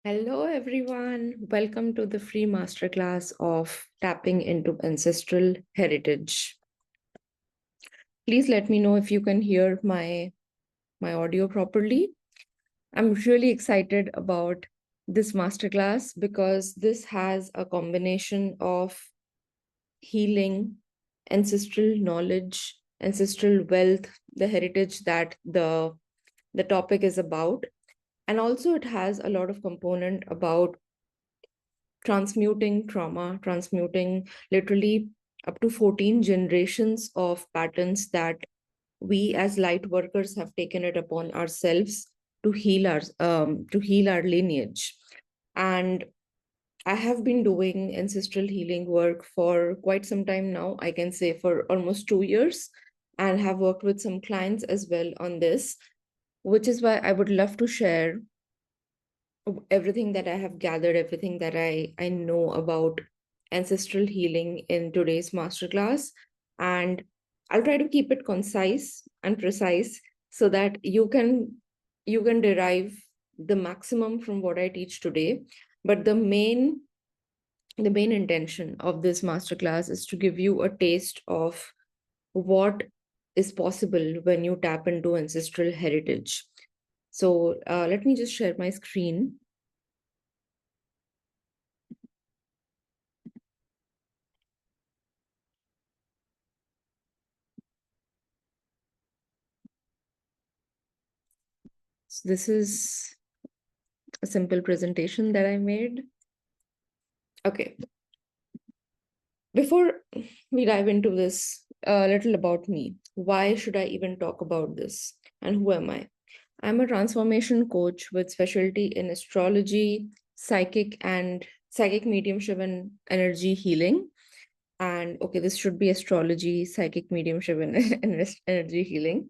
Hello, everyone. Welcome to the free masterclass of tapping into ancestral heritage. Please let me know if you can hear my audio properly. I'm really excited about this masterclass because this has a combination of healing, ancestral knowledge, ancestral wealth, the heritage that the topic is about, and also it has a lot of component about transmuting trauma, transmuting literally up to 14 generations of patterns that we as light workers have taken it upon ourselves to heal our lineage. And I have been doing ancestral healing work for quite some time now. I can say for almost 2 years, and have worked with some clients as well on this, which is why I would love to share everything that I have gathered, everything that I know about ancestral healing in today's masterclass. And I'll try to keep it concise and precise so that you can derive the maximum from what I teach today. But the main intention of this masterclass is to give you a taste of what is possible when you tap into ancestral heritage. So let me just share my screen. So this is a simple presentation that I made. Okay, before we dive into this, a little about me. Why should I even talk about this? And who am I? I'm a transformation coach with specialty in astrology, psychic mediumship, and energy healing. And okay, this should be astrology, psychic mediumship, and energy healing.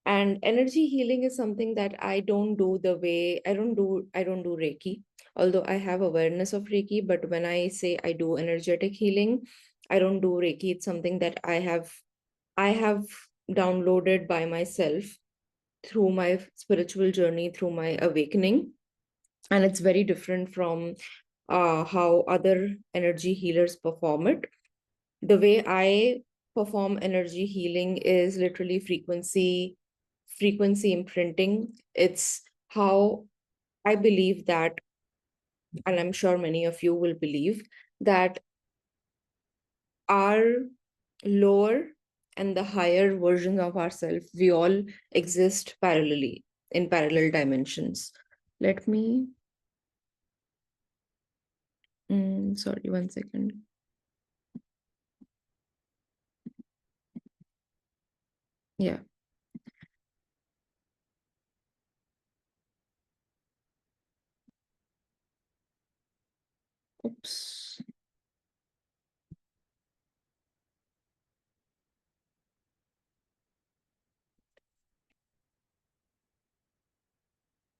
And energy healing is something that I don't do the way I don't do Reiki, although I have awareness of Reiki. But when I say I do energetic healing, I don't do Reiki. It's something that I have downloaded by myself through my spiritual journey, through my awakening. And it's very different from how other energy healers perform it. The way I perform energy healing is literally frequency imprinting. It's how I believe that, and I'm sure many of you will believe that our lower and the higher versions of ourselves, we all exist parallelly in parallel dimensions. Let me, sorry, 1 second. Yeah. Oops.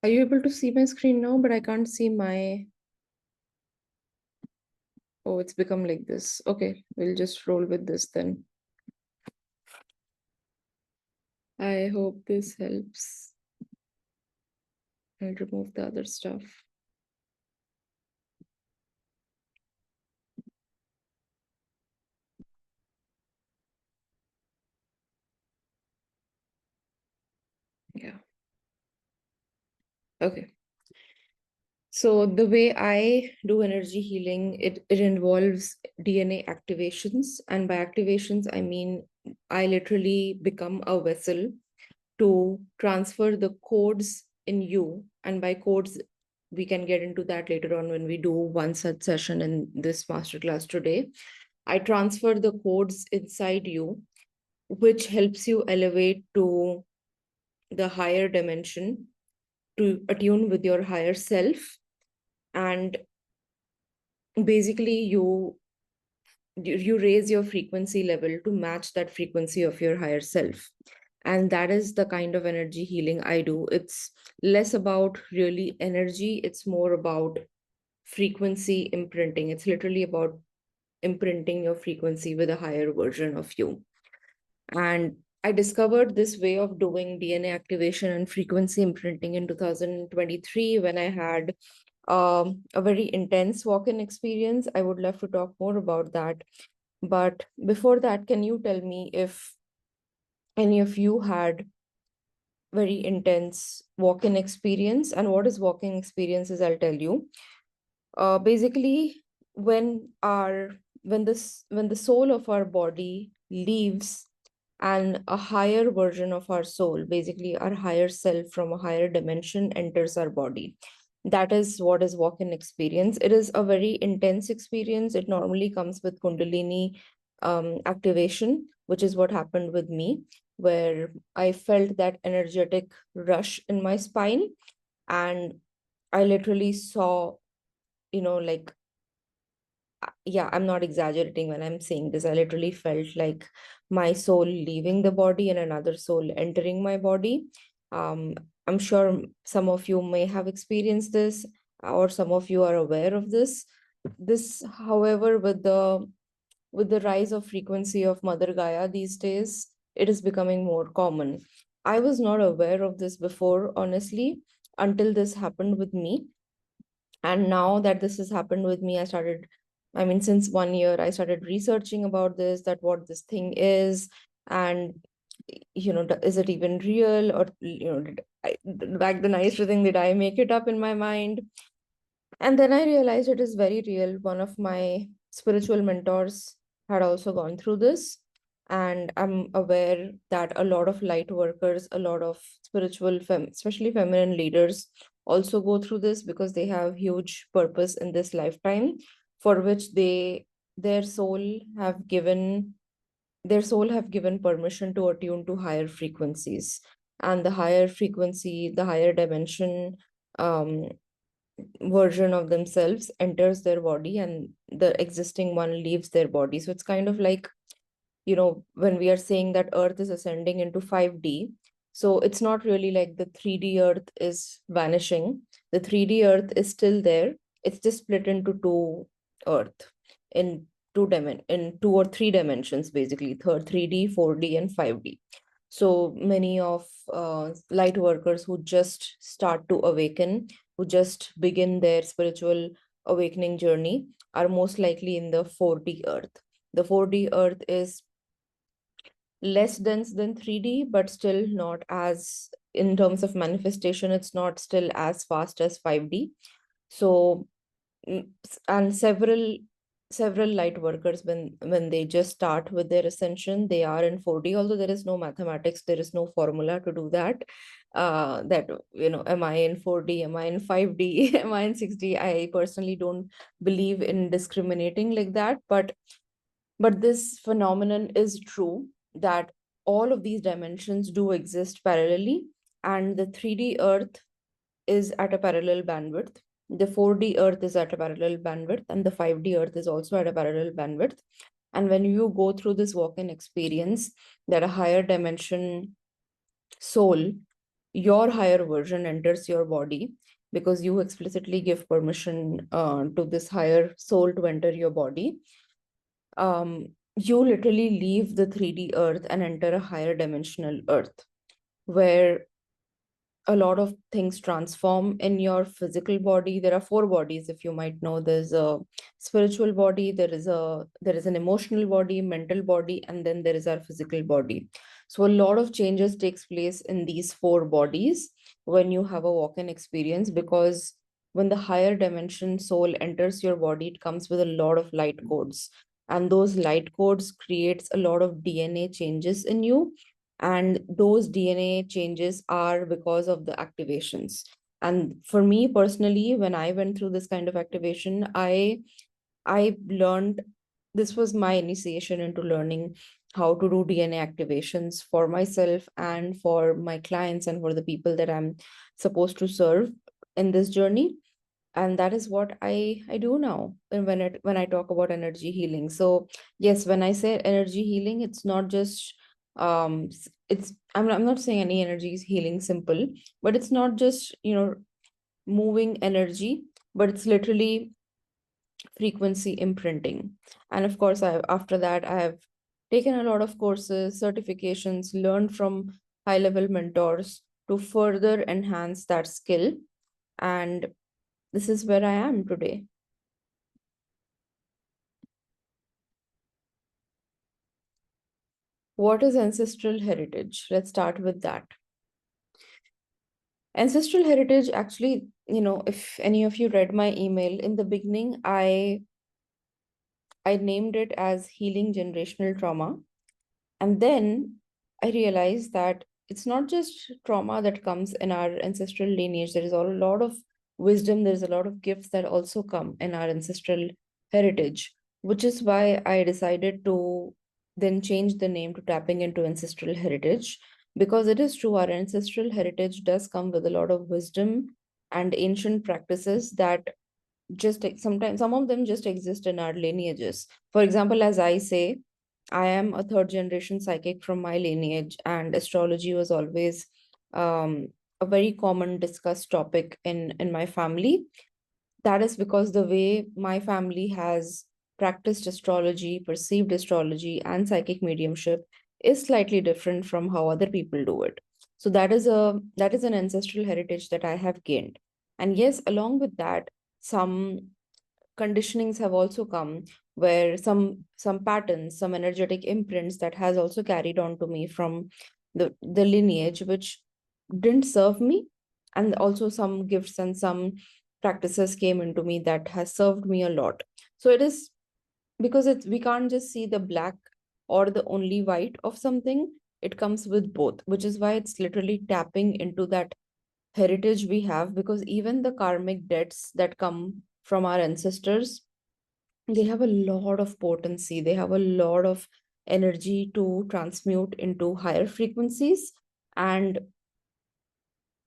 Are you able to see my screen now? But I can't see my. Oh, it's become like this. Okay, we'll just roll with this then. I hope this helps. I'll remove the other stuff. Yeah. Okay. So the way I do energy healing, it involves DNA activations. And by activations, I mean I literally become a vessel to transfer the codes in you. And by codes, we can get into that later on when we do one such session in this masterclass today. I transfer the codes inside you, which helps you elevate to the higher dimension, to attune with your higher self. And basically, you raise your frequency level to match that frequency of your higher self. And that is the kind of energy healing I do. It's less about really energy, it's more about frequency imprinting. It's literally about imprinting your frequency with a higher version of you. And I discovered this way of doing DNA activation and frequency imprinting in 2023 when I had a very intense walk-in experience. I would love to talk more about that. But before that, can you tell me if any of you had very intense walk-in experience? And what is walk-in experiences? I'll tell you. Basically, when our when the soul of our body leaves and a higher version of our soul, basically our higher self from a higher dimension, enters our body. That is what is walk-in experience. It is a very intense experience. It normally comes with Kundalini activation, which is what happened with me, where I felt that energetic rush in my spine, and I literally saw, like, yeah, I'm not exaggerating when I'm saying this. I literally felt like my soul leaving the body and another soul entering my body. Um, I'm sure some of you may have experienced this, or some of you are aware of this. This, however, with the rise of frequency of Mother Gaia these days, it is becoming more common. I was not aware of this before, honestly, until this happened with me. And now that this has happened with me, I mean, since 1 year, I started researching about this, that what this thing is, and, is it even real? Or, back then I used to think, did I make it up in my mind? And then I realized it is very real. One of my spiritual mentors had also gone through this. And I'm aware that a lot of light workers, a lot of spiritual, especially feminine leaders, also go through this because they have huge purpose in this lifetime, for which their soul have given their soul have given permission to attune to higher frequencies. And the higher frequency, the higher dimension, um, version of themselves enters their body, and the existing one leaves their body. So it's kind of like, when we are saying that earth is ascending into 5D, so it's not really like the 3D earth is vanishing. The 3D earth is still there. It's just split into two earth, in in two or three dimensions, basically, 3D, 4D, and 5D. So many of light workers who just start to awaken, who just begin their spiritual awakening journey, are most likely in the 4D earth. The 4D earth is less dense than 3D, but still not as, in terms of manifestation, it's not still as fast as 5D. So, and several light workers, when they just start with their ascension, they are in 4D, although there is no mathematics, there is no formula to do that. That, am I in 4D, am I in 5D, am I in 6D? I personally don't believe in discriminating like that, but this phenomenon is true, that all of these dimensions do exist parallelly, and the 3D earth is at a parallel bandwidth. The 4D earth is at a parallel bandwidth, and the 5D earth is also at a parallel bandwidth. And when you go through this walk-in experience, that a higher dimension soul, your higher version, enters your body, because you explicitly give permission to this higher soul to enter your body. You literally leave the 3D earth and enter a higher dimensional earth, where a lot of things transform in your physical body. There are four bodies, if you might know. There's a spiritual body, there is an emotional body, mental body, and then there is our physical body. So a lot of changes takes place in these four bodies when you have a walk-in experience, because when the higher dimension soul enters your body, it comes with a lot of light codes, and those light codes creates a lot of DNA changes in you, and those DNA changes are because of the activations. And for me personally, when I went through this kind of activation, I learned, this was my initiation into learning how to do DNA activations for myself and for my clients and for the people that I'm supposed to serve in this journey. And that is what I do now, and when I talk about energy healing. So yes, when I say energy healing, it's not just it's I'm not saying any energy is healing simple, but it's not just, moving energy, but it's literally frequency imprinting. And of course, after that, I have taken a lot of courses, certifications, learned from high level mentors to further enhance that skill. And this is where I am today. What is ancestral heritage? Let's start with that. Ancestral heritage, actually, if any of you read my email in the beginning, I named it as healing generational trauma. And then I realized that it's not just trauma that comes in our ancestral lineage. There is a lot of wisdom, there's a lot of gifts that also come in our ancestral heritage, which is why I decided to then change the name to tapping into ancestral heritage. Because it is true, our ancestral heritage does come with a lot of wisdom and ancient practices that sometimes some of them just exist in our lineages. For example, as I say, I am a third generation psychic from my lineage, and astrology was always a very common discussed topic in my family. That is because the way my family has practiced astrology, perceived astrology, and psychic mediumship is slightly different from how other people do it. So that is an ancestral heritage that I have gained. And yes, along with that, some conditionings have also come, where some patterns, some energetic imprints that has also carried on to me from the lineage, which didn't serve me. And also some gifts and some practices came into me that has served me a lot. So it is because it's we can't just see the black or the only white of something. It comes with both, which is why it's literally tapping into that heritage we have. Because even the karmic debts that come from our ancestors, they have a lot of potency, they have a lot of energy to transmute into higher frequencies. And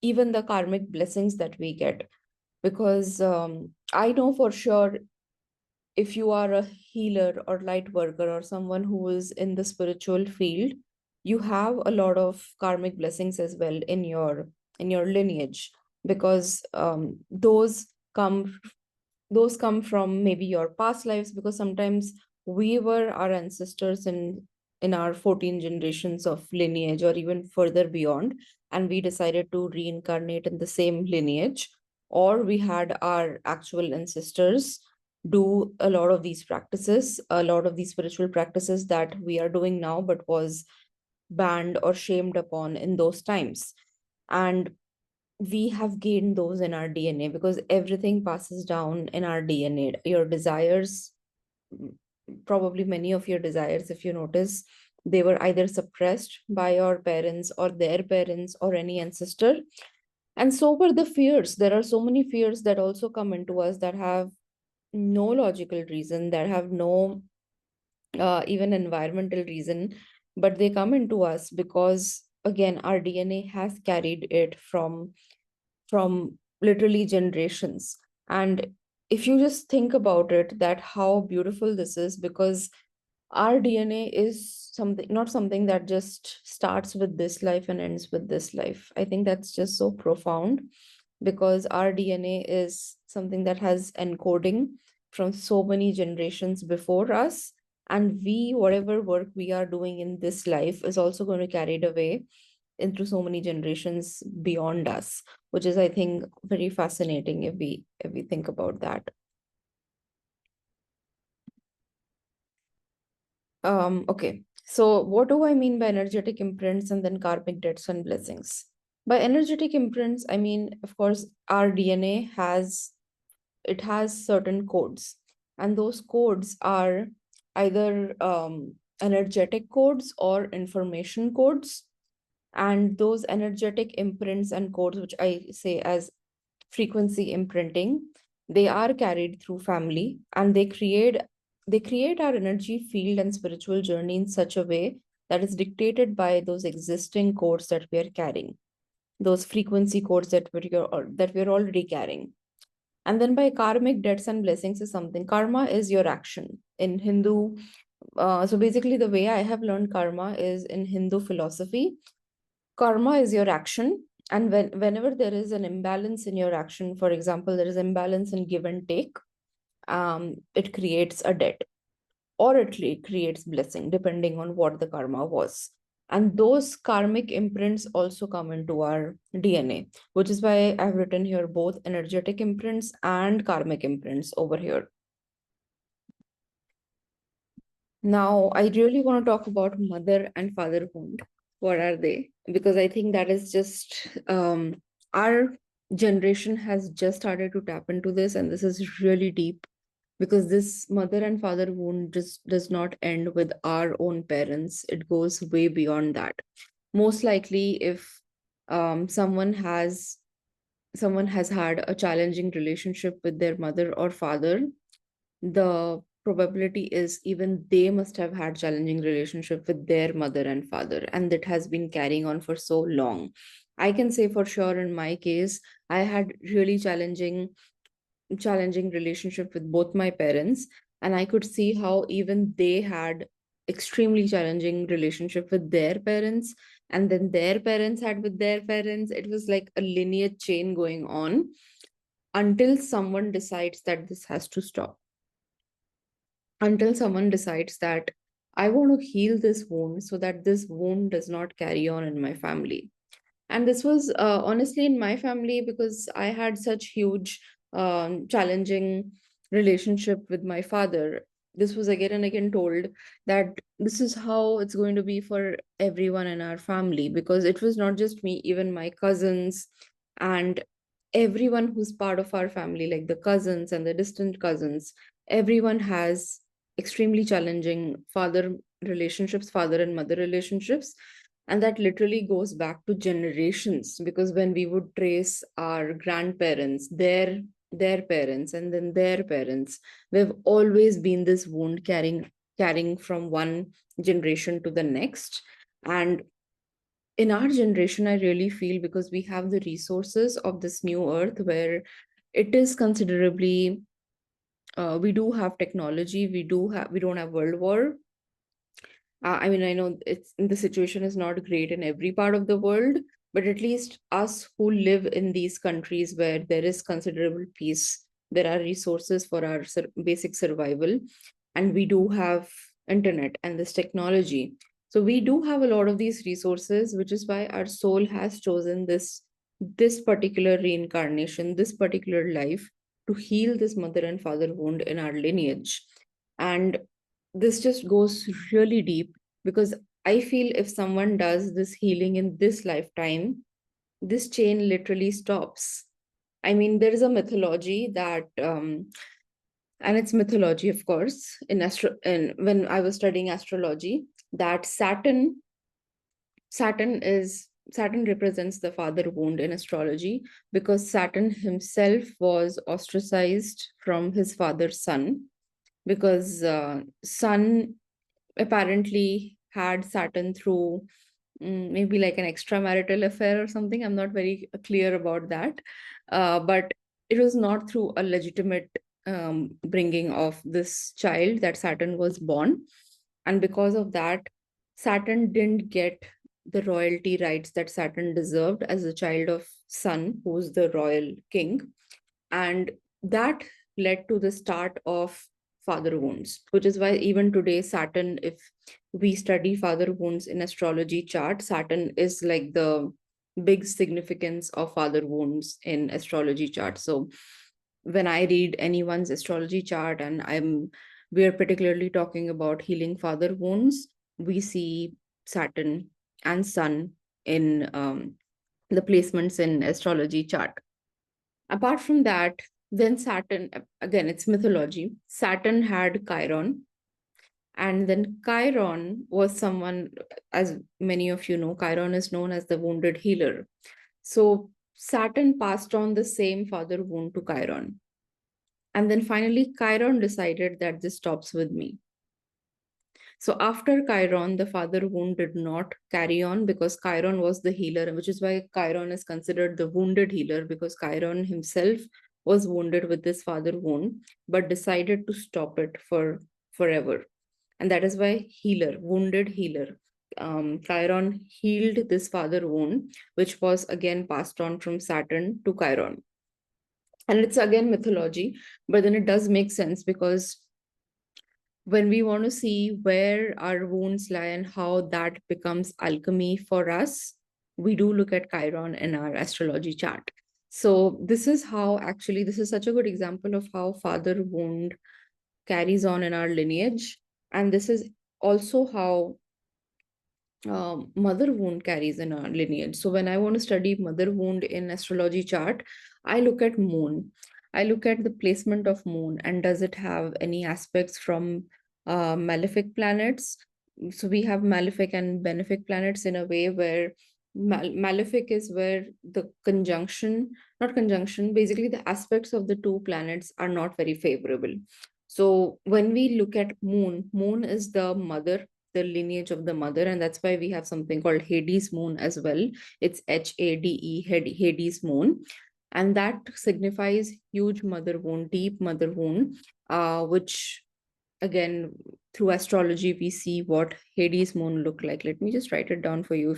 even the karmic blessings that we get, because I know for sure, if you are a healer or light worker or someone who is in the spiritual field, you have a lot of karmic blessings as well in your lineage. Because those come from maybe your past lives, because sometimes we were our ancestors in our 14 generations of lineage or even further beyond, and we decided to reincarnate in the same lineage. Or we had our actual ancestors do a lot of these practices, a lot of these spiritual practices that we are doing now but was banned or shamed upon in those times. And we have gained those in our DNA, because everything passes down in our DNA. Your desires, mm, probably many of your desires, if you notice, they were either suppressed by your parents or their parents or any ancestor. And so were the fears. There are so many fears that also come into us that have no logical reason, that have no even environmental reason, but they come into us because, again, our DNA has carried it from literally generations. And if you just think about it, that how beautiful this is, because our DNA is something, not something that just starts with this life and ends with this life. I think that's just so profound, because our DNA is something that has encoding from so many generations before us. And we, whatever work we are doing in this life, is also going to carry it away into so many generations beyond us, which is, I think, very fascinating if we think about that. Okay. So what do I mean by energetic imprints and then karmic debts and blessings? By energetic imprints, I mean, of course, our DNA has certain codes, and those codes are either energetic codes or information codes. And those energetic imprints and codes, which I say as frequency imprinting, they are carried through family, and they create our energy field and spiritual journey in such a way that is dictated by those existing codes that we are carrying, those frequency codes that we're already carrying. And then by karmic debts and blessings is something. Karma is your action in Hindu. So basically, the way I have learned karma is in Hindu philosophy. Karma is your action. And whenever there is an imbalance in your action, for example, there is imbalance in give and take, it creates a debt, or it creates blessing, depending on what the karma was. And those karmic imprints also come into our DNA, which is why I've written here both energetic imprints and karmic imprints over here. Now, I really want to talk about mother and father wound. What are they? Because I think that is just our generation has just started to tap into this, and this is really deep because this mother and father wound just does not end with our own parents. It goes way beyond that. Most likely, if someone has had a challenging relationship with their mother or father, the probability is even they must have had challenging relationship with their mother and father, and that has been carrying on for so long. I can say for sure in my case, I had really challenging relationship with both my parents, and I could see how even they had extremely challenging relationship with their parents, and then their parents had with their parents. It was like a linear chain going on until someone decides that this has to stop, until someone decides that I want to heal this wound so that this wound does not carry on in my family. And this was honestly in my family because I had such huge challenging relationship with my father. This was again and again told that this is how it's going to be for everyone in our family, because it was not just me, even my cousins and everyone who's part of our family, like the cousins and the distant cousins, everyone has extremely challenging father and mother relationships. And that literally goes back to generations, because when we would trace our grandparents, their parents, and then their parents, we've always been this wound carrying from one generation to the next. And in our generation, I really feel, because we have the resources of this new earth where it is considerably we do have technology, we don't have world war. I mean, I know it's the situation is not great in every part of the world, but at least us who live in these countries where there is considerable peace, there are resources for our basic survival, and we do have internet and this technology. So we do have a lot of these resources, which is why our soul has chosen this particular reincarnation, this particular life, to heal this mother and father wound in our lineage. And this just goes really deep, because I feel if someone does this healing in this lifetime, this chain literally stops. I mean, there is a mythology that, and it's mythology, of course, in when I was studying astrology, that Saturn represents the father wound in astrology, because Saturn himself was ostracized from his father's son, because Sun apparently had Saturn through maybe like an extramarital affair or something. I'm not very clear about that. But it was not through a legitimate bringing of this child that Saturn was born. And because of that, Saturn didn't get the royalty rights that Saturn deserved as a child of Sun, who's the royal king. And that led to the start of father wounds, which is why even today, Saturn, if we study father wounds in astrology chart, Saturn is like the big significance of father wounds in astrology chart. So when I read anyone's astrology chart and we're particularly talking about healing father wounds, we see Saturn and Sun in the placements in astrology chart. Apart from that, then Saturn, again, it's mythology. Saturn had Chiron, and then Chiron was someone, as many of you know, Chiron is known as the wounded healer. So Saturn passed on the same father wound to Chiron. And then finally, Chiron decided that this stops with me. So after Chiron, the father wound did not carry on, because Chiron was the healer, which is why Chiron is considered the wounded healer, because Chiron himself was wounded with this father wound, but decided to stop it for forever. And that is why healer, wounded healer. Chiron healed this father wound, which was again passed on from Saturn to Chiron. And it's again mythology, but then it does make sense, because when we want to see where our wounds lie and how that becomes alchemy for us, we do look at Chiron in our astrology chart. So this is how, actually, this is such a good example of how father wound carries on in our lineage. And this is also how mother wound carries in our lineage. So when I want to study mother wound in astrology chart, I look at moon. I look at the placement of moon and does it have any aspects from malefic planets. So we have malefic and benefic planets in a way where malefic is where the conjunction, not conjunction, basically the aspects of the two planets are not very favorable. So when we look at moon, moon is the mother, the lineage of the mother, and that's why we have something called Hades moon as well. It's Hade, Hades moon, and that signifies huge mother wound, deep mother wound, which again through astrology we see what Hades moon look like. Let me just write it down for you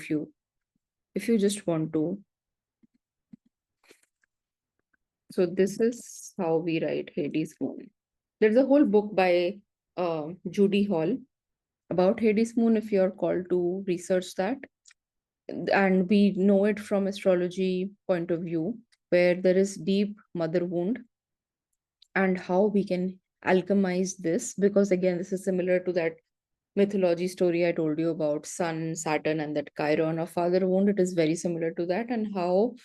if you just want to. So this is how we write Hades moon. There's a whole book by Judy Hall about Hades moon if you're called to research that. And we know it from astrology point of view, where there is deep mother wound and how we can alchemize this, because again this is similar to that mythology story I told you about Sun, Saturn, and that Chiron of father wound. It is very similar to that, and how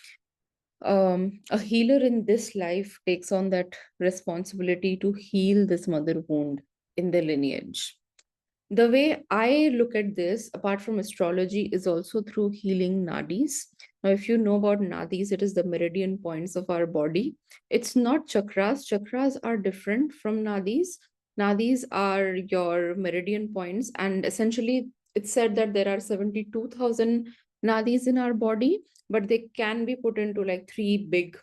a healer in this life takes on that responsibility to heal this mother wound in the lineage. The way I look at this, apart from astrology, is also through healing nadis. Now, if you know about nadis, it is the meridian points of our body. It's not chakras. Chakras are different from nadis. Nadis are your meridian points, and essentially, it's said that there are 72,000 nadis in our body, but they can be put into like three big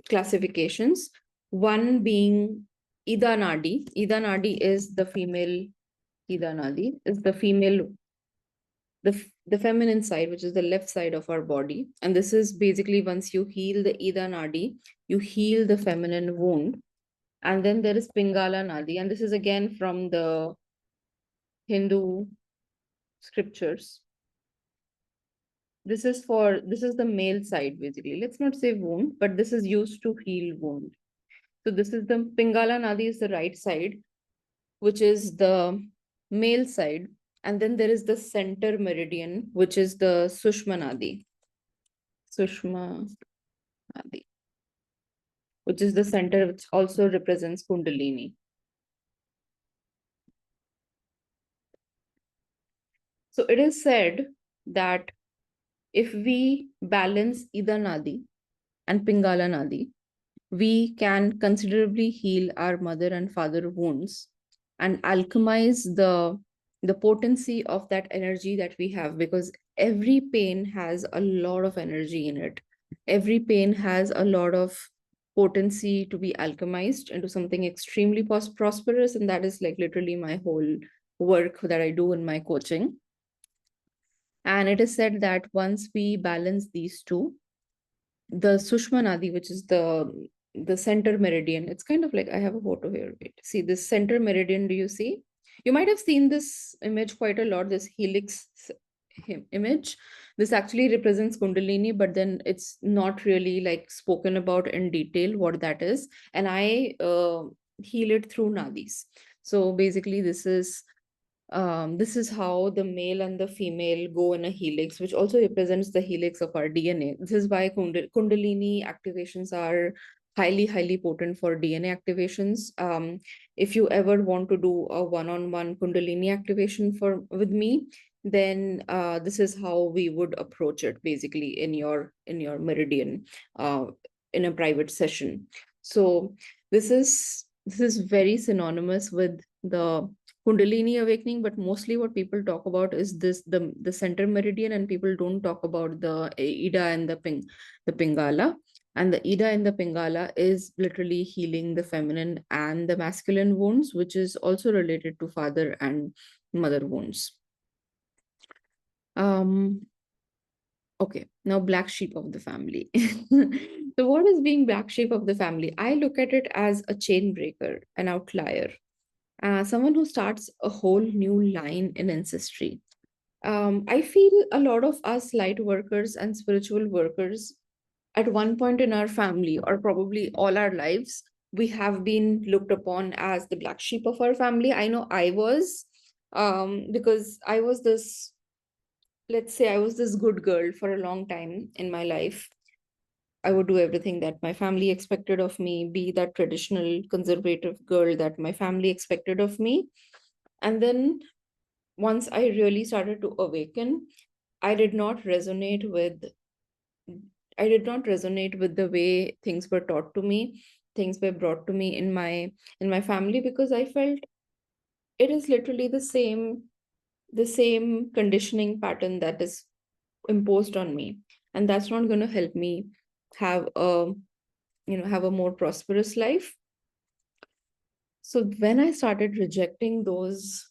classifications. One being Ida Nadi. Ida Nadi is the female. Ida Nadi is the female, the feminine side, which is the left side of our body. And this is basically once you heal the Ida Nadi, you heal the feminine wound. And then there is Pingala Nadi. And this is again from the Hindu scriptures. This is the male side, basically. Let's not say wound, but this is used to heal wound. So this is the Pingala Nadi is the right side, which is the male side. And then there is the center meridian, which is the Sushma Nadi. Sushma Nadi, which is the center, which also represents Kundalini. So it is said that if we balance Ida Nadi and Pingala Nadi, we can considerably heal our mother and father wounds and alchemize the potency of that energy that we have, because every pain has a lot of energy in it. Every pain has a lot of potency to be alchemized into something extremely prosperous, and that is like literally my whole work that I do in my coaching. And it is said that once we balance these two, the Sushma Nadi, which is the center meridian. It's kind of like, I have a photo here. Wait, see this center meridian. Do you see? You might have seen this image quite a lot. This helix image. This actually represents Kundalini, but then it's not really like spoken about in detail what that is. And I heal it through nadis. So basically, this is how the male and the female go in a helix, which also represents the helix of our DNA. This is why Kundalini activations are highly potent for DNA activations. If you ever want to do a one-on-one Kundalini activation with me, then this is how we would approach it, basically in your meridian, in a private session. So this is very synonymous with the Kundalini awakening, but mostly what people talk about is this the center meridian, and people don't talk about the Ida and the Pingala. And the Ida and the Pingala is literally healing the feminine and the masculine wounds, which is also related to father and mother wounds. Okay, now black sheep of the family. So what is being black sheep of the family? I look at it as a chain breaker, an outlier. someone who starts a whole new line in ancestry. I feel a lot of us light workers and spiritual workers at one point in our family, or probably all our lives, we have been looked upon as the black sheep of our family. I know I was, because I was this, let's say, I was this good girl for a long time in my life. I would do everything that my family expected of me, be that traditional conservative girl that my family expected of me. And then once I really started to awaken, I did not resonate with I did not resonate with the way things were taught to me, things were brought to me in my family, because I felt it is literally the same conditioning pattern that is imposed on me, and that's not going to help me have a have a more prosperous life. So when I started rejecting those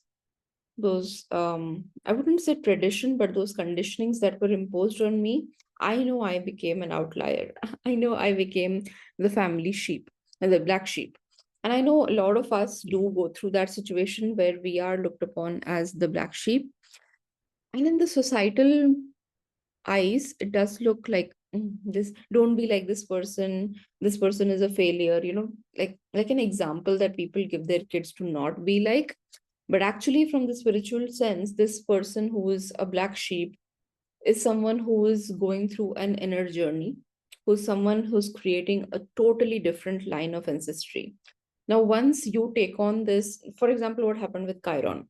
I wouldn't say tradition, but those conditionings that were imposed on me, I know I became an outlier. I know I became the family sheep and the black sheep. And I know a lot of us do go through that situation where we are looked upon as the black sheep. And in the societal eyes, it does look like, this, don't be like this person is a failure, like an example that people give their kids to not be like. But actually, from the spiritual sense, this person who is a black sheep is someone who is going through an inner journey, who's someone who's creating a totally different line of ancestry. Now, once you take on this, for example, what happened with Chiron?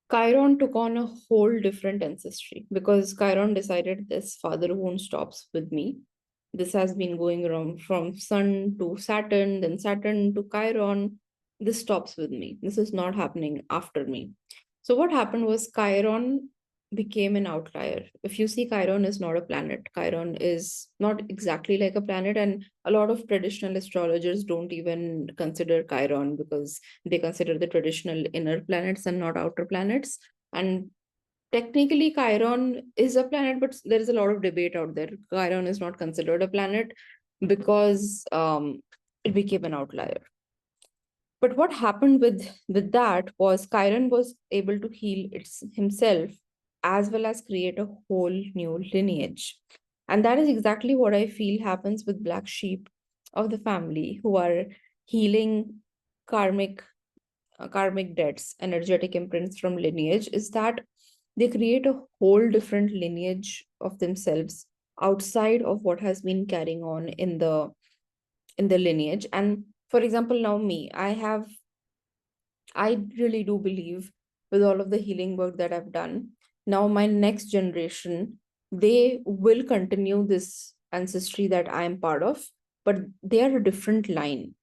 Chiron took on a whole different ancestry because Chiron decided this father wound stops with me. This has been going around from Sun to Saturn, then Saturn to Chiron. This stops with me. This is not happening after me. So, what happened was Chiron became an outlier. If you see, Chiron is not a planet. Chiron is not exactly like a planet, and a lot of traditional astrologers don't even consider Chiron because they consider the traditional inner planets and not outer planets. And technically, Chiron is a planet, but there is a lot of debate out there. Chiron is not considered a planet because it became an outlier. But what happened with that was Chiron was able to heal himself as well as create a whole new lineage. And that is exactly what I feel happens with black sheep of the family who are healing karmic karmic debts, energetic imprints from lineage, is that they create a whole different lineage of themselves outside of what has been carrying on in the lineage. And for example, now me, I really do believe with all of the healing work that I've done, now my next generation, they will continue this ancestry that I am part of, but they are a different line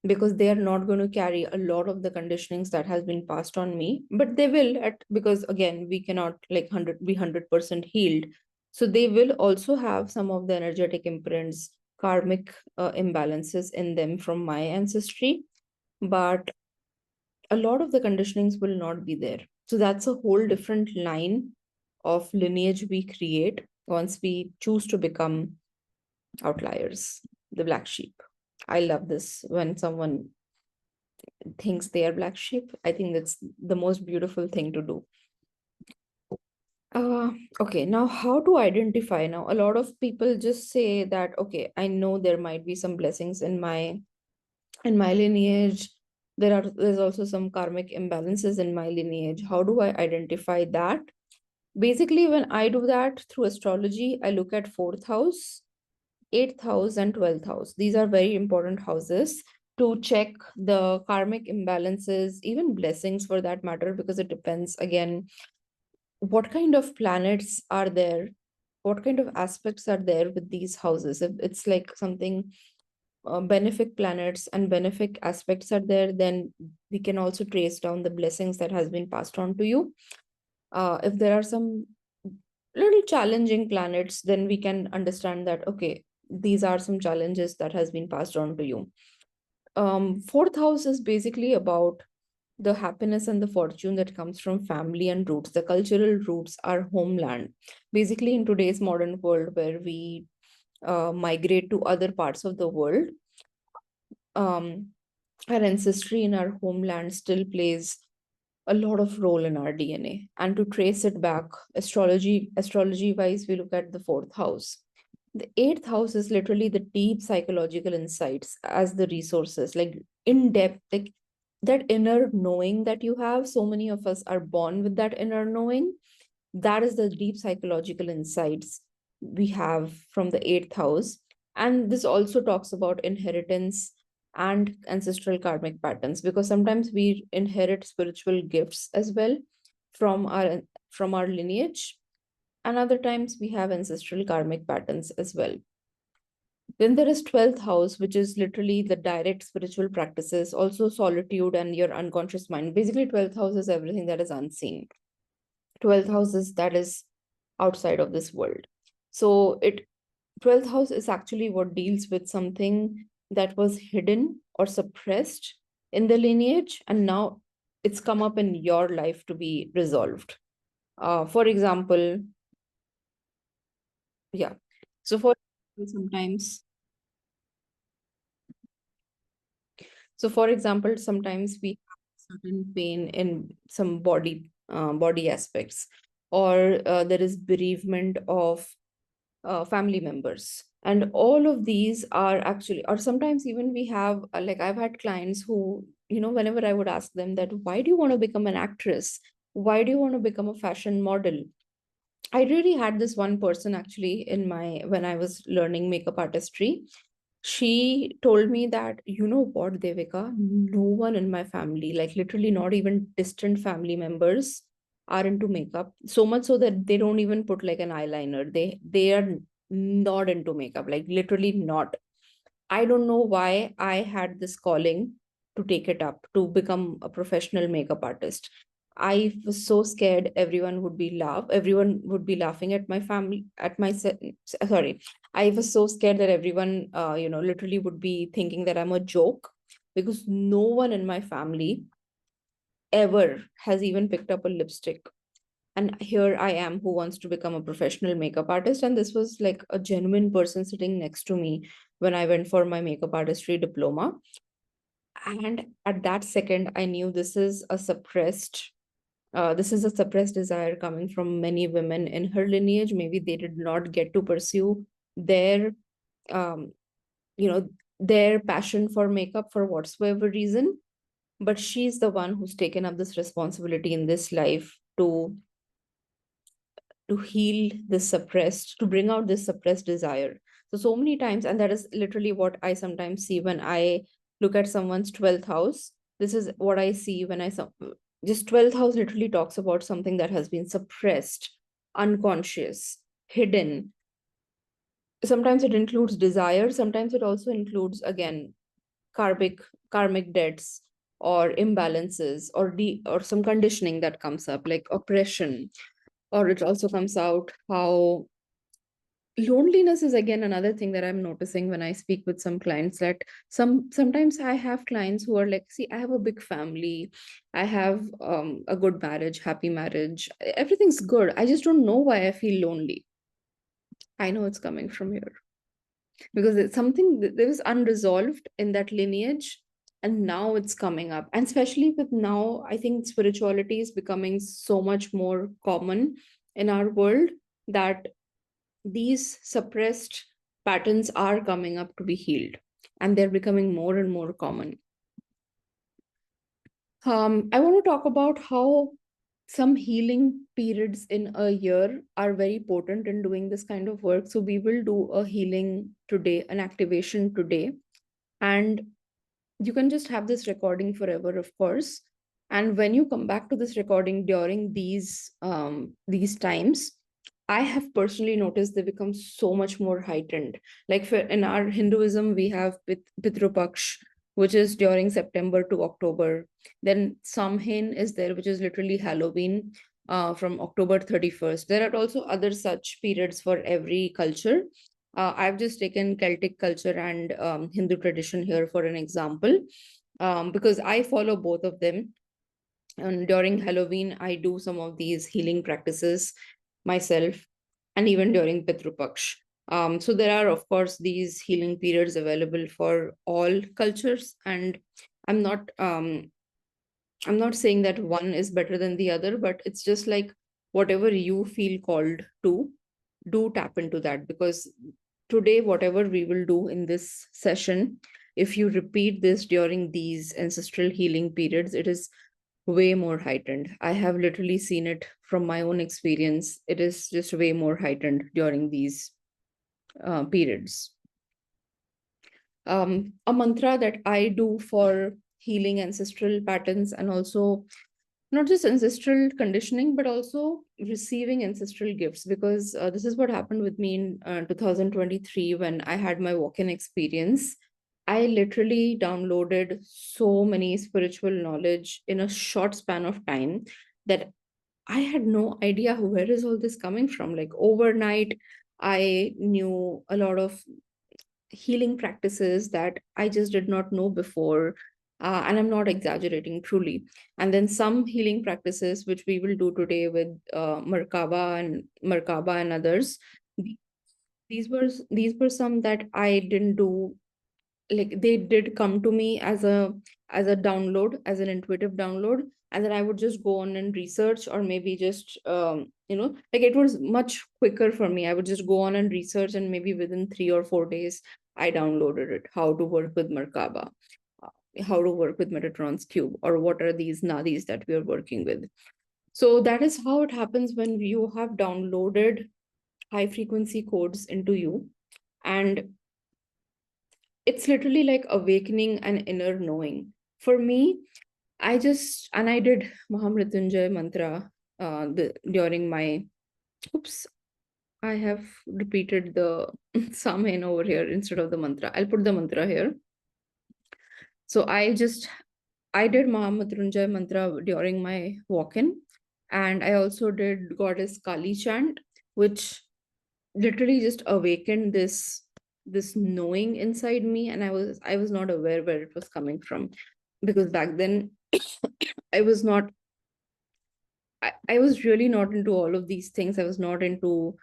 because they are not going to carry a lot of the conditionings that has been passed on me, but they will at, because again we cannot like 100% healed. So they will also have some of the energetic imprints, karmic imbalances in them from my ancestry, but a lot of the conditionings will not be there. So that's a whole different line of lineage we create once we choose to become outliers, the black sheep. I love this when someone thinks they are black sheep. I think that's the most beautiful thing to do. Uh, okay, now how to identify? Now, a lot of people just say that, okay, I know there might be some blessings in my lineage. There's also some karmic imbalances in my lineage. How do I identify that? Basically, when I do that through astrology, I look at fourth house, eighth house, and 12th house. These are very important houses to check the karmic imbalances, even blessings for that matter, because it depends again what kind of planets are there, what kind of aspects are there with these houses. If it's like something benefic planets and benefic aspects are there, then we can also trace down the blessings that has been passed on to you. If there are some little challenging planets, then we can understand that, okay, these are some challenges that has been passed on to you. Fourth house is basically about the happiness and the fortune that comes from family and roots. The cultural roots are homeland. Basically, in today's modern world where we migrate to other parts of the world, um, our ancestry in our homeland still plays a lot of role in our DNA. And to trace it back, astrology wise, we look at the fourth house. The eighth house is literally the deep psychological insights as the resources, like in depth, like that inner knowing that you have. So many of us are born with that inner knowing. That is the deep psychological insights we have from the eighth house. And this also talks about inheritance and ancestral karmic patterns, because sometimes we inherit spiritual gifts as well from our lineage, and other times we have ancestral karmic patterns as well. Then there is 12th house, which is literally the direct spiritual practices, also solitude and your unconscious mind. Basically, 12th house is everything that is unseen. 12th house is that is outside of this world. So it 12th house is actually what deals with something that was hidden or suppressed in the lineage, and now it's come up in your life to be resolved. For example, yeah. So for sometimes, for example, sometimes we have certain pain in some body aspects, or there is bereavement of family members, and all of these are actually, or sometimes even we have like I've had clients who, whenever I would ask them that, why do you want to become an actress, why do you want to become a fashion model? I really had this one person actually in my when I was learning makeup artistry. She told me that, you know what, Devika, no one in my family, like literally not even distant family members, are into makeup. So much so that they don't even put like an eyeliner. They are not into makeup, like literally not. I don't know why I had this calling to take it up, to become a professional makeup artist. I was so scared everyone would be laughing at my family, sorry. I was so scared that everyone, literally would be thinking that I'm a joke, because no one in my family ever has even picked up a lipstick. And here I am, who wants to become a professional makeup artist. And this was like a genuine person sitting next to me when I went for my makeup artistry diploma. And at that second, I knew this is a suppressed desire coming from many women in her lineage. Maybe they did not get to pursue their, um, you know, their passion for makeup for whatsoever reason. But she's the one who's taken up this responsibility in this life to heal this suppressed, to bring out this suppressed desire. So many times, and that is literally what I sometimes see when I look at someone's 12th house. This is what I see when just 12th house literally talks about something that has been suppressed, unconscious, hidden. Sometimes it includes desire, sometimes it also includes, again, karmic karmic debts, or imbalances, or some conditioning that comes up, like oppression. Or it also comes out how loneliness is, again, another thing that I'm noticing when I speak with some clients, that sometimes I have clients who are like, see, I have a big family, I have a good marriage, happy marriage, everything's good, I just don't know why I feel lonely. I know it's coming from here, because it's something that there was unresolved in that lineage, and now it's coming up. And especially with now, I think spirituality is becoming so much more common in our world, that these suppressed patterns are coming up to be healed, and they're becoming more and more common. I want to talk about how some healing periods in a year are very potent in doing this kind of work. So we will do a healing today, an activation today, and you can just have this recording forever, of course. And when you come back to this recording during these times, I have personally noticed they become so much more heightened. Like in our Hinduism, we have Pitrupaksh, which is during September to October. Then Samhain is there, which is literally Halloween, from October 31st. There are also other such periods for every culture. I've just taken Celtic culture and Hindu tradition here for an example, because I follow both of them. And during Halloween, I do some of these healing practices myself, and even during Pitrupaksh. So there are, of course, these healing periods available for all cultures. And I'm not um I'm not saying that one is better than the other, but it's just like whatever you feel called to, do tap into that. Because today, whatever we will do in this session, if you repeat this during these ancestral healing periods, it is way more heightened. I have literally seen it from my own experience. It is just way more heightened during these periods. A mantra that I do for healing ancestral patterns, and also not just ancestral conditioning, but also receiving ancestral gifts. Because this is what happened with me in 2023 when I had my walk in experience. I literally downloaded so many spiritual knowledge in a short span of time that I had no idea where is all this coming from. Like overnight, I knew a lot of healing practices that I just did not know before. And I'm not exaggerating, truly. And then some healing practices, which we will do today with Merkaba and others. th- these were some that I didn't do. Like they did come to me as a download, as an intuitive download, and then I would just go on and research, or maybe just like it was much quicker for me. I would just go on and research, and maybe within 3 or 4 days I downloaded it, how to work with Merkaba, how to work with Metatron's cube, or what are these nadis that we are working with. So that is how it happens when you have downloaded high frequency codes into you. And it's literally like awakening an inner knowing. For me, I did Mahamrityunjay mantra during my, oops, I have repeated the Samhain over here instead of the mantra. I'll put the mantra here. So I did Mahamrityunjay mantra during my walk-in, and I also did Goddess Kali chant, which literally just awakened this knowing inside me, and I was not aware where it was coming from, because back then I was not I was really not into all of these things. I was not into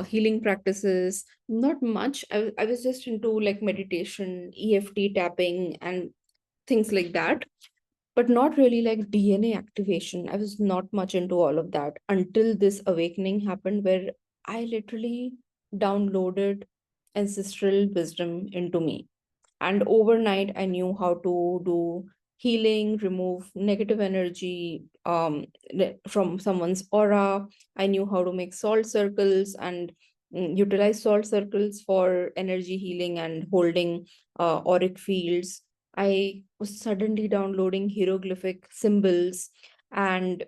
healing practices, not much. I was just into like meditation, EFT tapping, and things like that, but not really like DNA activation. I was not much into all of that until this awakening happened, where I literally downloaded ancestral wisdom into me. And overnight, I knew how to do healing, remove negative energy from someone's aura. I knew how to make salt circles and utilize salt circles for energy healing and holding auric fields. I was suddenly downloading hieroglyphic symbols, and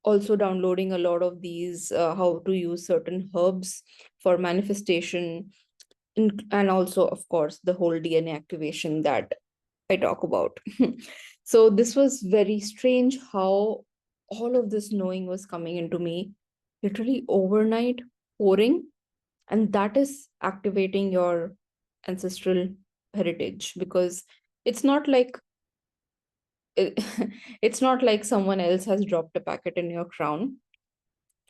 also downloading a lot of these how to use certain herbs for manifestation, and also, of course, the whole DNA activation that I talk about. So this was very strange how all of this knowing was coming into me literally overnight, pouring, and that is activating your ancestral heritage. Because it's not like it, it's not like someone else has dropped a packet in your crown.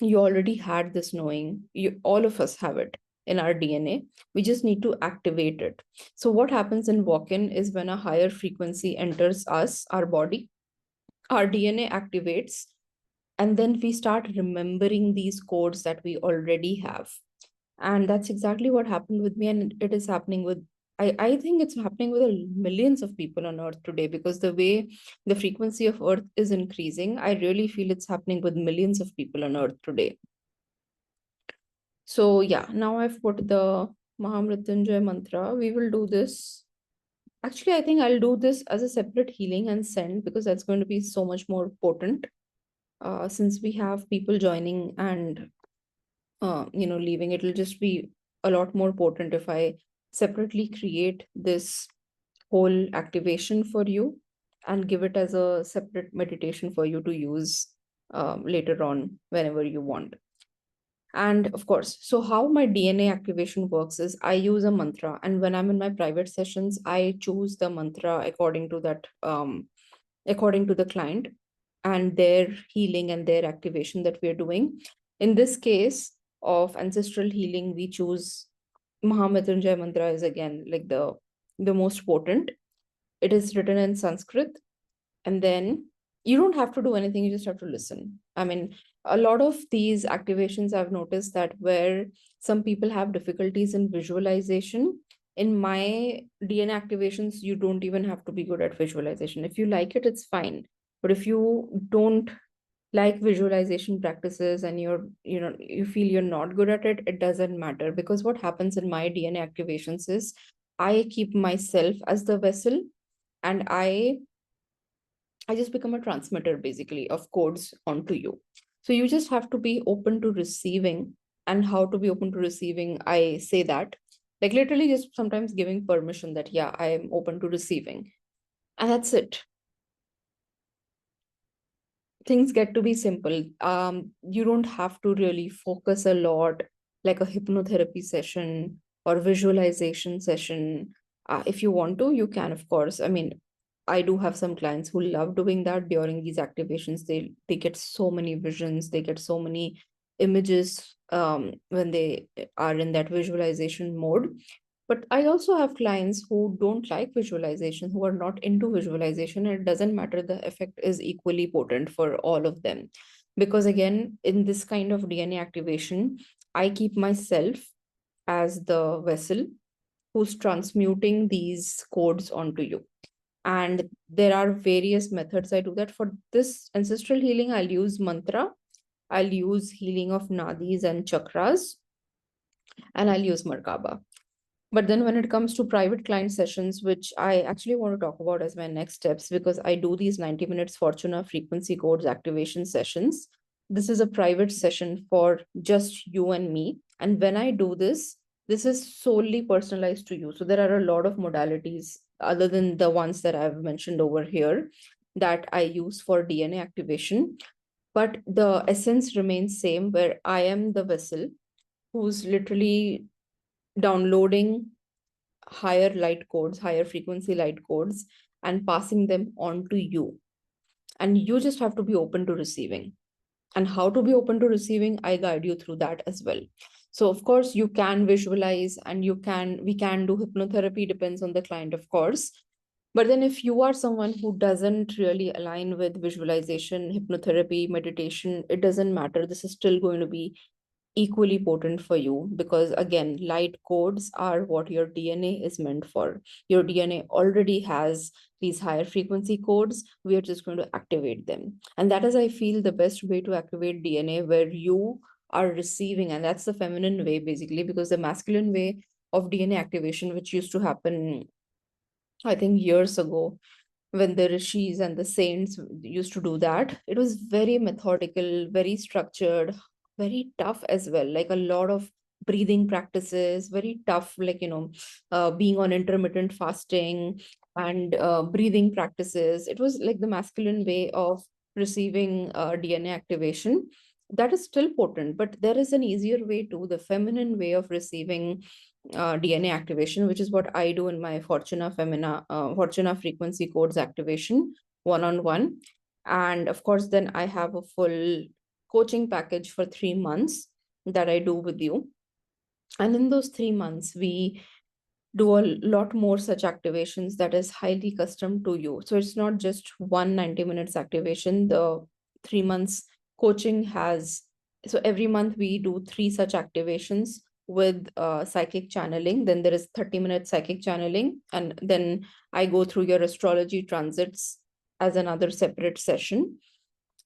You already had this knowing. You, all of us have it in our DNA. We just need to activate it. So what happens in walk-in is when a higher frequency enters us, our body, our DNA activates, and then we start remembering these codes that we already have. And that's exactly what happened with me, and it is happening with, I think it's happening with millions of people on earth today, because the way the frequency of earth is increasing, I really feel it's happening with millions of people on earth today. So yeah, now I've put the Mahamrityunjay mantra. We will do this. Actually, I think I'll do this as a separate healing and send, because that's going to be so much more potent. Since we have people joining and leaving, it'll just be a lot more potent if I separately create this whole activation for you and give it as a separate meditation for you to use later on whenever you want. And of course, so how my DNA activation works is I use a mantra, and when I'm in my private sessions, I choose the mantra according to the client and their healing and their activation that we're doing. In this case of ancestral healing, we choose Mahamrityunjay mantra is again like the most potent. It is written in Sanskrit, and then you don't have to do anything, you just have to listen. I mean, a lot of these activations, I've noticed that where some people have difficulties in visualization, in my DNA activations, you don't even have to be good at visualization. If you like it, it's fine. But if you don't like visualization practices and you feel you're not good at it, it doesn't matter, because what happens in my DNA activations is I keep myself as the vessel, and I just become a transmitter basically of codes onto you. So you just have to be open to receiving. And how to be open to receiving, I say that like literally just sometimes giving permission that, yeah, I am open to receiving. And that's it. Things get to be simple. You don't have to really focus a lot, like a hypnotherapy session or visualization session. If you want to, you can, of course. I mean, I do have some clients who love doing that during these activations. They get so many visions, they get so many images when they are in that visualization mode. But I also have clients who don't like visualization, who are not into visualization. And it doesn't matter, the effect is equally potent for all of them. Because again, in this kind of DNA activation, I keep myself as the vessel who's transmuting these codes onto you. And there are various methods I do that. For this ancestral healing, I'll use mantra, I'll use healing of nadis and chakras, and I'll use Merkaba. But then when it comes to private client sessions, which I actually want to talk about as my next steps, because I do these 90 minutes Fortuna frequency codes activation sessions. This is a private session for just you and me. And when I do this is solely personalized to you. So there are a lot of modalities other than the ones that I've mentioned over here that I use for DNA activation. But the essence remains same, where I am the vessel who's literally downloading higher light codes, higher frequency light codes, and passing them on to you. And you just have to be open to receiving. And how to be open to receiving, I guide you through that as well. So, of course, you can visualize, and we can do hypnotherapy, depends on the client, of course. But then, if you are someone who doesn't really align with visualization, hypnotherapy, meditation, it doesn't matter. This is still going to be equally potent for you, because again, light codes are what your DNA is meant for. Your DNA already has these higher frequency codes. We are just going to activate them. And that is, I feel, the best way to activate DNA, where you are receiving. And that's the feminine way basically, because the masculine way of DNA activation, which used to happen, I think, years ago, when the rishis and the saints used to do that, it was very methodical, very structured, very tough as well. Like a lot of breathing practices, very tough, like, being on intermittent fasting and breathing practices. It was like the masculine way of receiving DNA activation. That is still potent, but there is an easier way too, the feminine way of receiving DNA activation, which is what I do in my Fortuna frequency codes activation one-on-one. And of course, then I have a full coaching package for 3 months that I do with you. And in those 3 months, we do a lot more such activations that is highly custom to you. So it's not just one 90 minutes activation. The 3 months coaching has, so every month we do three such activations with psychic channeling. Then there is 30-minute psychic channeling. And then I go through your astrology transits as another separate session.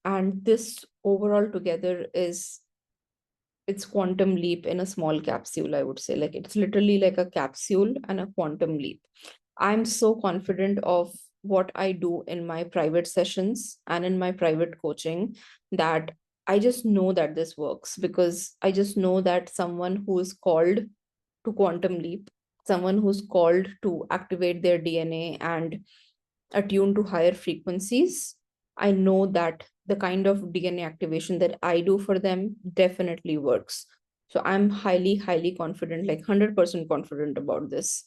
And this overall together is, it's quantum leap in a small capsule, I would say. Like it's literally like a capsule and a quantum leap. I'm so confident of what I do in my private sessions and in my private coaching, that I just know that this works, because I just know that someone who is called to quantum leap, someone who's called to activate their DNA and attune to higher frequencies, I know that the kind of DNA activation that I do for them definitely works. So I'm highly, highly confident, like 100% confident about this.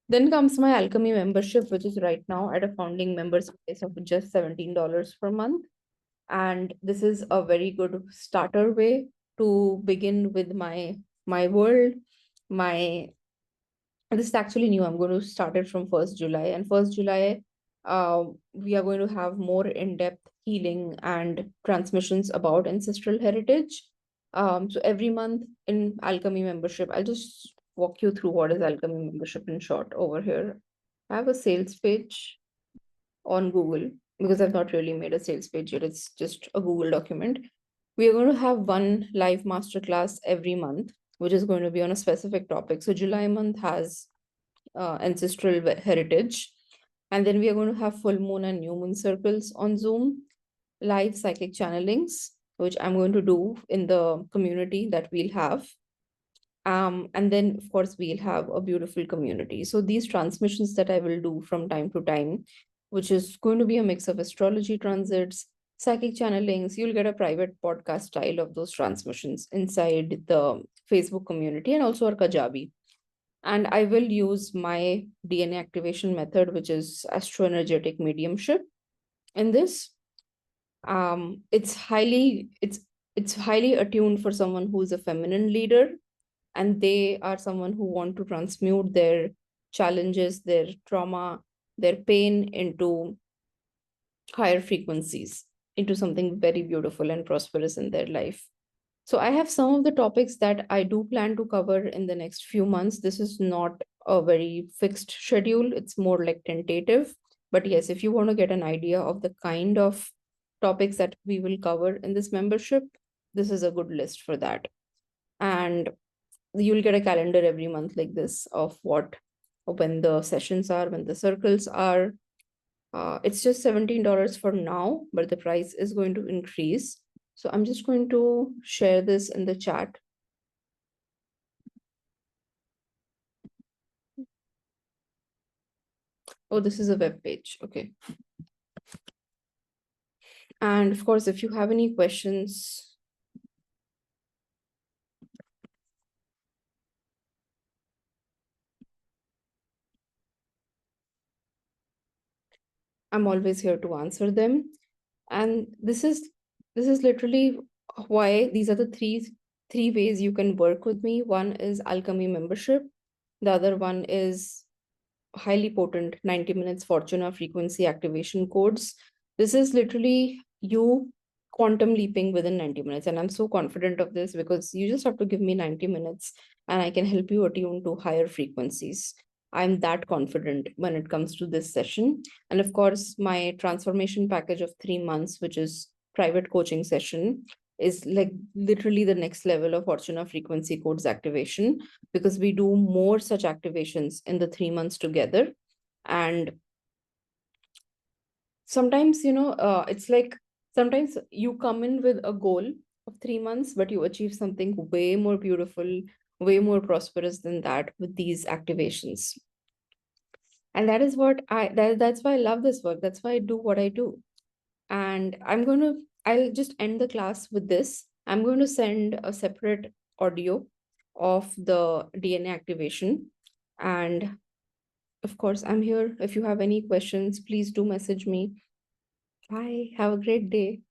Then comes my Alchemy membership, which is right now at a founding members price of just $17 per month. And this is a very good starter way to begin with my world, my this is actually new. I'm going to start it from 1st July. And 1st July, we are going to have more in-depth healing and transmissions about ancestral heritage. So every month in Alchemy membership, I'll just walk you through what is Alchemy membership in short over here. I have a sales page on Google because I've not really made a sales page yet. It's just a Google document. We are going to have one live masterclass every month, which is going to be on a specific topic. So July month has ancestral heritage. And then we are going to have full moon and new moon circles on Zoom, live psychic channelings, which I'm going to do in the community that we'll have. And then, of course, we'll have a beautiful community. So these transmissions that I will do from time to time, which is going to be a mix of astrology transits, psychic channelings, you'll get a private podcast style of those transmissions inside the Facebook community and also our Kajabi. And I will use my DNA activation method, which is astroenergetic mediumship. In this, it's highly attuned for someone who's a feminine leader, and they are someone who want to transmute their challenges, their trauma, their pain into higher frequencies, into something very beautiful and prosperous in their life. So I have some of the topics that I do plan to cover in the next few months. This is not a very fixed schedule. It's more like tentative. But yes, if you want to get an idea of the kind of topics that we will cover in this membership, this is a good list for that. And you'll get a calendar every month like this of when the sessions are, when the circles are. It's just $17 for now, but the price is going to increase. So I'm just going to share this in the chat. Oh, this is a web page. Okay. And of course, if you have any questions, I'm always here to answer them. And this is literally why these are the three ways you can work with me. One is Alchemy membership. The other one is highly potent 90 minutes Fortuna frequency activation codes. This is literally you quantum leaping within 90 minutes. And I'm so confident of this because you just have to give me 90 minutes and I can help you attune to higher frequencies. I'm that confident when it comes to this session. And of course, my transformation package of 3 months, which is private coaching session, is like literally the next level of Fortuna frequency codes activation, because we do more such activations in the 3 months together. And sometimes, it's like sometimes you come in with a goal of 3 months, but you achieve something way more beautiful, way more prosperous than that with these activations. And that is what that's why I love this work. That's why I do what I do. And I'll just end the class with this. I'm going to send a separate audio of the DNA activation. And of course, I'm here. If you have any questions, please do message me. Bye. Have a great day.